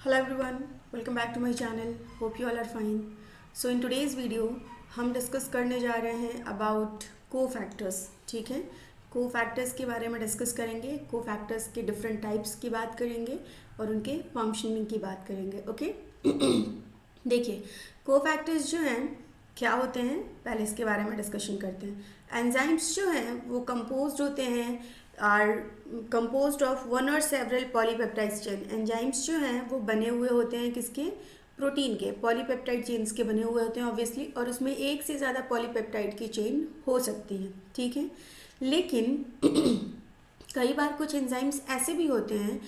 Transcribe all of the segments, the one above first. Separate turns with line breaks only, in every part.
Hello everyone, welcome back to my channel. Hope you all are fine. So in today's video हम discuss करने जा रहे हैं about cofactors. ठीक है, कोफैक्टर्स के बारे में डिस्कस करेंगे. कोफैक्टर्स के डिफरेंट टाइप्स की बात करेंगे और उनके फंक्शनिंग की बात करेंगे. ओके देखिए, कोफैक्टर्स जो हैं क्या होते हैं, पहले इसके बारे में डिस्कशन करते हैं. एंजाइम्स जो हैं वो कंपोज्ड होते हैं आर कंपोज्ड ऑफ वन और सेवरल पॉलीपेप्टाइड चेन. एंजाइम्स जो हैं वो बने हुए होते हैं किसके, प्रोटीन के, पॉलीपेप्टाइड चेन्स के बने हुए होते हैं ऑब्वियसली, और उसमें एक से ज़्यादा पॉलीपेप्टाइड की चेन हो सकती है. ठीक है, लेकिन कई बार कुछ एंजाइम्स ऐसे भी होते हैं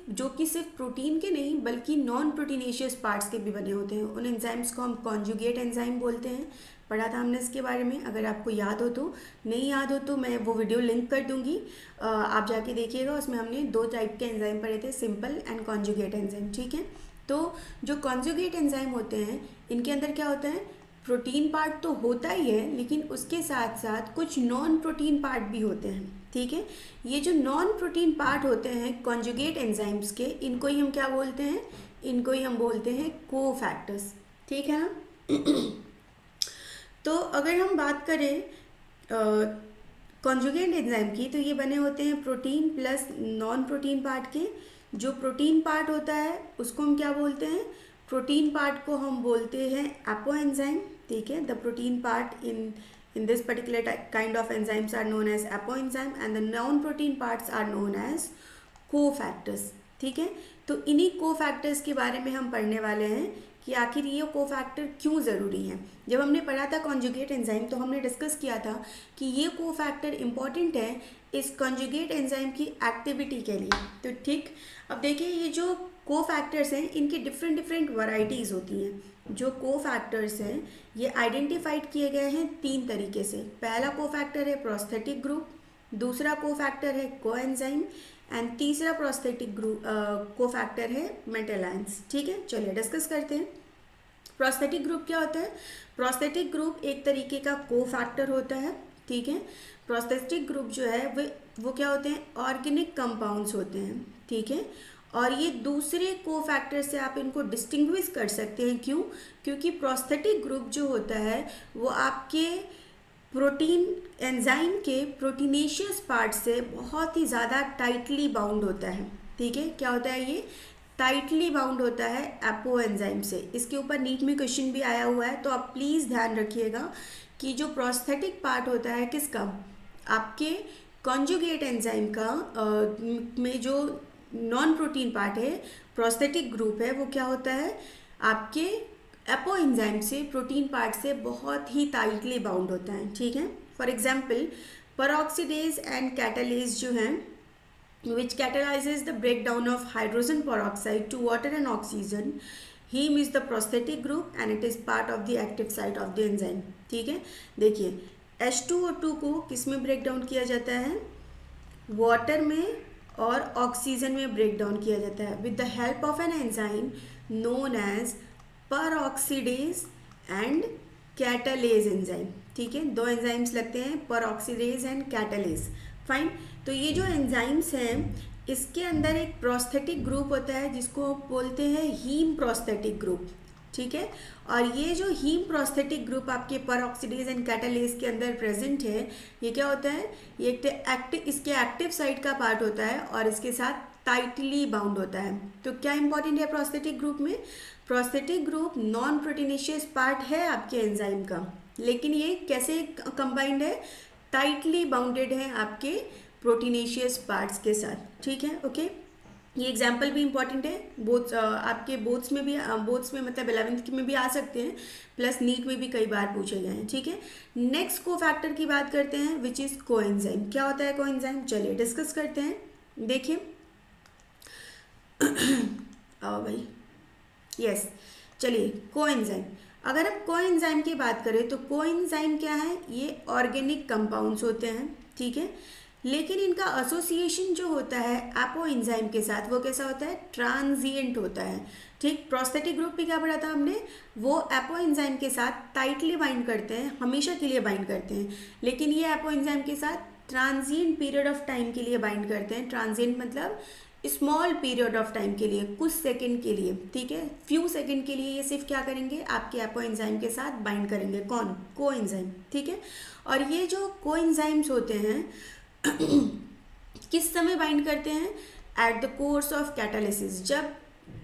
जो कि सिर्फ प्रोटीन के नहीं बल्कि नॉन प्रोटीनेशियस पार्ट्स के भी बने होते हैं. उन एंजाइम्स को हम कॉन्जुगेट एंजाइम बोलते हैं. पढ़ा था हमने इसके बारे में, अगर आपको याद हो तो. नहीं याद हो तो मैं वो वीडियो लिंक कर दूंगी, आप जाके देखिएगा. उसमें हमने दो टाइप के एंजाइम पढ़े थे, सिंपल एंड कॉन्जुगेट एंजाइम. ठीक है, तो जो कॉन्जुगेट एंजाइम होते हैं इनके अंदर क्या होता है, प्रोटीन पार्ट तो होता ही है लेकिन उसके साथ साथ कुछ नॉन प्रोटीन पार्ट भी होते हैं. ठीक है, ये जो नॉन प्रोटीन पार्ट होते हैं कॉन्जुगेट एंजाइम्स के, इनको ही हम क्या बोलते हैं, इनको ही हम बोलते हैं कोफैक्टर्स. ठीक है ना. तो अगर हम बात करें कॉन्जुगेट एंजाइम की, तो ये बने होते हैं protein plus non protein part के. जो प्रोटीन पार्ट होता है उसको हम क्या बोलते हैं, प्रोटीन पार्ट को हम बोलते हैं एपो एंजाइम. ठीक है, the protein part in this particular kind of enzymes are known as apoenzyme and the non-protein parts are known as cofactors. ठीक है, तो इन्हीं कोफैक्टर्स के बारे में हम पढ़ने वाले हैं कि आखिर ये कोफैक्टर क्यों ज़रूरी है. जब हमने पढ़ा था कॉन्जुगेट एंजाइम तो हमने डिस्कस किया था कि ये कोफैक्टर इम्पॉर्टेंट है इस कॉन्जुगेट एंजाइम की एक्टिविटी के लिए. तो ठीक, अब देखिए ये जो कोफैक्टर्स हैं इनकी डिफरेंट डिफरेंट वैरायटीज़ होती हैं. जो कोफैक्टर्स हैं ये आइडेंटिफाइड किए गए हैं तीन तरीके से. पहला कोफैक्टर है प्रोस्थेटिक ग्रुप, दूसरा कोफैक्टर है कोएंजाइम एंड तीसरा प्रोस्थेटिक ग्रुप कोफैक्टर है मेटालाइंस. ठीक है, चलिए डिस्कस करते हैं. प्रोस्थेटिक ग्रुप क्या होता है, प्रोस्थेटिक ग्रुप एक तरीके का कोफैक्टर होता है. ठीक है, प्रोस्थेटिक ग्रुप जो है वो क्या होते हैं, ऑर्गेनिक कंपाउंड्स होते हैं. ठीक है, और ये दूसरे कोफैक्टर से आप इनको डिस्टिंग्विश कर सकते हैं. क्यों, क्योंकि प्रोस्थेटिक ग्रुप जो होता है वो आपके प्रोटीन एंजाइम के प्रोटीनेशियस पार्ट से बहुत ही ज़्यादा टाइटली बाउंड होता है. ठीक है, क्या होता है, ये टाइटली बाउंड होता है एपो एंजाइम से. इसके ऊपर नीट में क्वेश्चन भी आया हुआ है, तो आप प्लीज़ ध्यान रखिएगा कि जो प्रोस्थेटिक पार्ट होता है किसका, आपके कॉन्जुगेट एंजाइम का में जो नॉन प्रोटीन पार्ट है, प्रोस्थेटिक ग्रुप है, वो क्या होता है आपके एपो एंजाइम से, प्रोटीन पार्ट से बहुत ही टाइटली बाउंड होता है. ठीक है, for example peroxidase and catalase जो हैं which catalyzes the breakdown of hydrogen peroxide to water and oxygen. Heme is the prosthetic group and it is part of the active site of the enzyme. ठीक है, देखिए H2O2 को किस में break down किया जाता है, वाटर में और ऑक्सीजन में ब्रेक डाउन किया जाता है with the help of an enzyme known as peroxidase and catalase enzyme. ठीक है, दो एंजाइम्स लगते हैं, पेरोक्सीडेज एंड कैटालेज. फाइन, तो ये जो एंजाइम्स हैं इसके अंदर एक प्रोस्थेटिक ग्रुप होता है जिसको बोलते हैं हीम प्रोस्थेटिक ग्रुप. ठीक है, और ये जो हीम प्रोस्थेटिक ग्रुप आपके पेरोक्सीडेज एंड कैटालेज के अंदर प्रेजेंट है, ये क्या होता है, ये इसके एक्टिव साइट का पार्ट होता है और इसके साथ टाइटली बाउंड होता है. तो क्या इंपॉर्टेंट है प्रोस्थेटिक ग्रुप में, prosthetic group non proteinaceous part है आपके एंजाइम का, लेकिन ये कैसे कंबाइंड है, टाइटली बाउंडेड है आपके प्रोटीनेशियस पार्ट्स के साथ. ठीक है, ओके, ये एग्जाम्पल भी इंपॉर्टेंट है. बोथ आपके बोथ्स में भी, बोथ्स में मतलब 11th में भी आ सकते हैं, प्लस नीट में भी कई बार पूछे गए हैं. ठीक है, नेक्स्ट कोफैक्टर की बात करते हैं विच इज़ कोएंजाइम. क्या होता है कोएंजाइम, चलिए डिस्कस करते हैं. देखिए आओ भाई, यस, चलिए कोएंजाइम. अगर आप कोएंजाइम की बात करें तो कोएंजाइम क्या है, ये ऑर्गेनिक कंपाउंड्स होते हैं. ठीक है, लेकिन इनका एसोसिएशन जो होता है एपो एंजाइम के साथ वो कैसा होता है, ट्रांजिएंट होता है. ठीक, प्रोस्थेटिक ग्रुप भी क्या पढ़ा था हमने, वो एपो एंजाइम के साथ टाइटली बाइंड करते हैं, हमेशा के लिए बाइंड करते हैं, लेकिन ये एपो एंजाइम के साथ ट्रांजिएंट पीरियड ऑफ टाइम के लिए बाइंड करते हैं. ट्रांजिएंट मतलब स्मॉल पीरियड ऑफ टाइम के लिए, कुछ सेकंड के लिए, ठीक है, फ्यू सेकंड के लिए ये सिर्फ क्या करेंगे, आपके एपोएंजाइम के साथ बाइंड करेंगे। कौन? कोएंजाइम, ठीक है। और ये जो कोएंजाइम्स होते हैं किस समय बाइंड करते हैं? At the course of catalysis. जब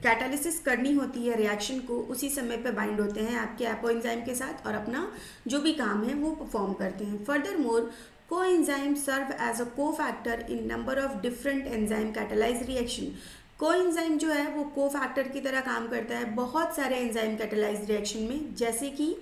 कैटालिसिस करनी होती है रिएक्शन को, उसी समय पे बाइंड होते हैं आपके एपोएंजाइम के साथ और अपना जो भी काम है वो परफॉर्म करते हैं। Further, coenzyme serve as a cofactor in number of different enzyme catalyse reaction. Coenzyme जो है वो कोफैक्टर की तरह काम करता है बहुत सारे एंजाइम कैटालाइज रिएक्शन में। जैसे कि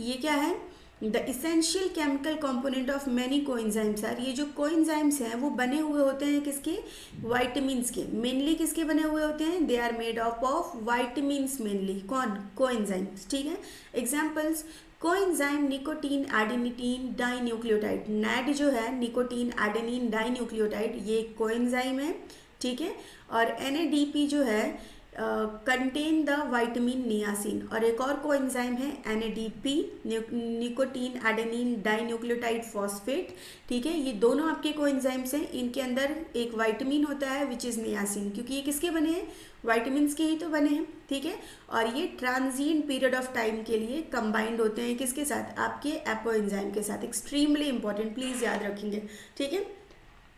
ये क्या है? The essential chemical component of many coenzymes are. ये जो कोएंजाइम्स हैं वो बने हुए होते हैं किसके? वाइटामिन्स के। मेनली किसके बने हुए होते हैं? They are made up of vitamins mainly. कौन? कोएंजाइम्स, ठीक है। Examples, coenzyme nicotine adenine dinucleotide. NAD जो है निकोटीन एडेनिन डाइन्यूक्लियोटाइड, ये कोएंजाइम है, ठीक है। और NADP जो है कंटेन द वाइटामिन नियासिन। और एक और कोएंजाइम है NADP nicotine adenine dinucleotide phosphate, ठीक है। ये दोनों आपके कोएंजाइम्स हैं। इनके अंदर एक वाइटामिन होता है विच इज़ नियासिन, क्योंकि ये किसके बने हैं? वाइटामिन्स के ही तो बने हैं, ठीक है। और ये ट्रांजिएंट पीरियड ऑफ टाइम के लिए कंबाइंड होते हैं किसके साथ? आपके एपोएंजाइम के साथ। एक्सट्रीमली इंपॉर्टेंट, प्लीज़ याद रखेंगे, ठीक है।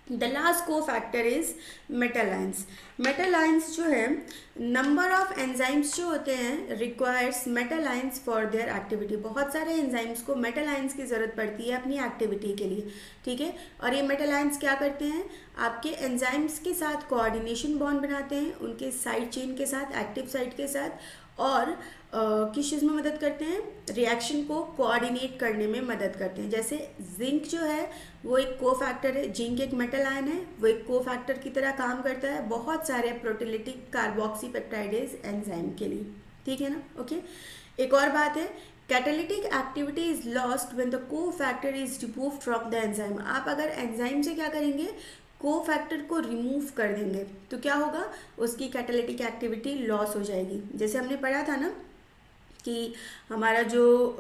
द लास्ट को factor is metal ions. Metal ions जो है, नंबर ऑफ एंजाइम्स जो होते हैं requires metal ions for their activity. बहुत सारे एंजाइम्स को मेटल आयंस की ज़रूरत पड़ती है अपनी एक्टिविटी के लिए, ठीक है। और ये मेटल आयंस क्या करते हैं? आपके एंजाइम्स के साथ कोऑर्डिनेशन बॉन्ड बनाते हैं, उनके साइड चेन के साथ, एक्टिव साइड के साथ, और किस चीज़ में मदद करते हैं? रिएक्शन को कोऑर्डिनेट करने में मदद करते हैं। जैसे जिंक जो है वो एक कोफैक्टर है, जिंक एक मेटल आयन है, वो एक कोफैक्टर की तरह काम करता है बहुत सारे प्रोटीलिटिक कार्बोक्सीपेप्टाइडेज एंजाइम के लिए, ठीक है ना। ओके, एक और बात है, catalytic activity is lost when the cofactor is removed from the enzyme. आप अगर एंजाइम से क्या करेंगे? कोफैक्टर को रिमूव कर देंगे तो क्या होगा? उसकी कैटालिटिक एक्टिविटी लॉस हो जाएगी। जैसे हमने पढ़ा था ना कि हमारा जो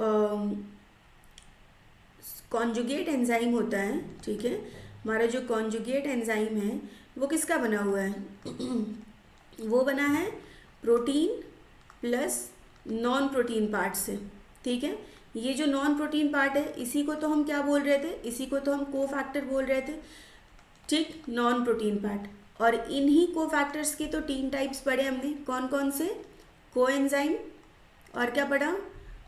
कॉन्जुगेट एंजाइम होता है, ठीक है, हमारा जो कॉन्जुगेट एंजाइम है वो किसका बना हुआ है? वो बना है protein plus non protein part से, ठीक है। ये जो नॉन प्रोटीन पार्ट है इसी को तो हम क्या बोल रहे थे? इसी को तो हम कोफैक्टर बोल रहे थे, ठीक, नॉन प्रोटीन पार्ट। और इन्हीं कोफैक्टर्स के तो 3 टाइप्स पढ़े हमने। कौन कौन से? कोएंजाइम, और क्या पढ़ा?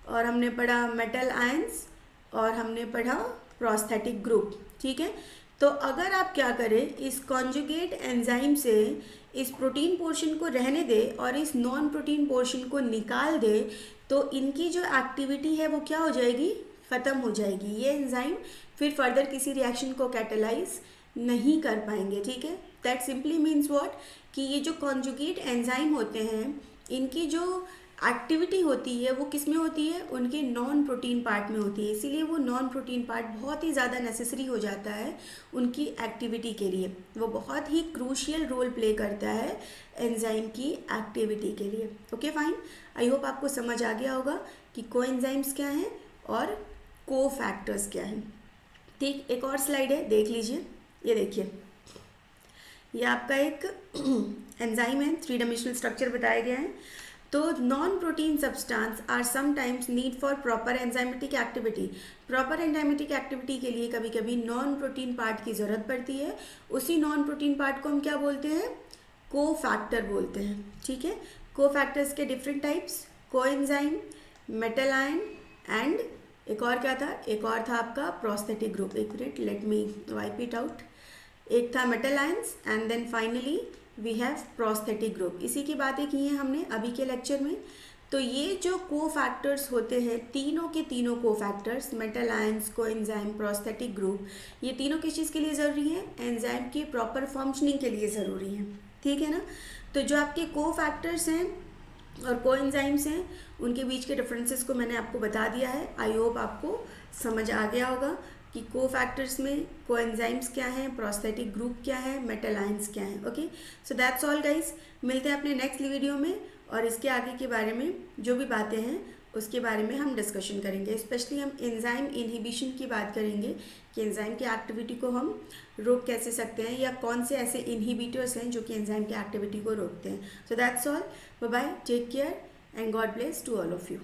और हमने पढ़ा मेटल आयंस, और हमने पढ़ा प्रोस्थेटिक ग्रुप, ठीक है। तो अगर आप क्या करें, इस कॉन्जुगेट एंजाइम से इस प्रोटीन पोर्शन को रहने दे और इस नॉन प्रोटीन पोर्शन को निकाल दे, तो इनकी जो एक्टिविटी है वो क्या हो जाएगी? ख़त्म हो जाएगी। ये एंजाइम फिर फर्दर किसी रिएक्शन को कैटेलाइज नहीं कर पाएंगे, ठीक है। दैट सिंपली मीन्स व्हाट, कि ये जो कॉन्जुगेट एंजाइम होते हैं इनकी जो एक्टिविटी होती है वो किस में होती है? उनके नॉन प्रोटीन पार्ट में होती है। इसीलिए वो नॉन प्रोटीन पार्ट बहुत ही ज़्यादा नेसेसरी हो जाता है उनकी एक्टिविटी के लिए। वो बहुत ही क्रूशियल रोल प्ले करता है एंजाइम की एक्टिविटी के लिए। ओके फाइन, आई होप आपको समझ आ गया होगा कि कोएंजाइम्स क्या हैं और कोफैक्टर्स क्या हैं, ठीक। एक और स्लाइड है, देख लीजिए। ये देखिए, ये आपका एक एंजाइम है, 3 डायमेंशनल स्ट्रक्चर बताया गया है। तो non protein substance are sometimes need for proper enzymatic activity. Proper enzymatic activity के लिए कभी कभी नॉन प्रोटीन पार्ट की ज़रूरत पड़ती है। उसी नॉन प्रोटीन पार्ट को हम क्या बोलते हैं? कोफैक्टर बोलते हैं, ठीक है। कोफैक्टर्स के different types, coenzyme, metal ion and एक और क्या था? एक और था आपका प्रोस्थेटिक ग्रुप। एक minute, let me wipe it out. एक था metal ions and then finally we have prosthetic group. इसी की बातें की हैं हमने अभी के लेक्चर में। तो ये जो कोफैक्टर्स होते हैं, तीनों के तीनों cofactors, metal ions, coenzyme, prosthetic group, ये तीनों किस चीज़ के लिए ज़रूरी है? एंजाइम की प्रॉपर फंक्शनिंग के लिए ज़रूरी है, ठीक है ना। तो जो आपके कोफैक्टर्स हैं और कोएंजाइम्स हैं उनके बीच के डिफरेंसेस को मैंने आपको बता दिया है। आई होप आपको समझ आ गया होगा कि कोफैक्टर्स में कोएंजाइम्स क्या हैं, प्रोस्थेटिक ग्रुप क्या है, मेटल आयंस क्या हैं। Okay, so that's all guys. मिलते हैं अपने नेक्स्ट वीडियो में और इसके आगे के बारे में जो भी बातें हैं उसके बारे में हम डिस्कशन करेंगे। स्पेशली हम एंजाइम इनहिबिशन की बात करेंगे कि एंजाइम की एक्टिविटी को हम रोक कैसे सकते हैं या कौन से ऐसे इनहिबिटर्स हैं जो कि एंजाइम की एक्टिविटी को रोकते हैं। So that's all, bye bye, take care and God bless to all of you.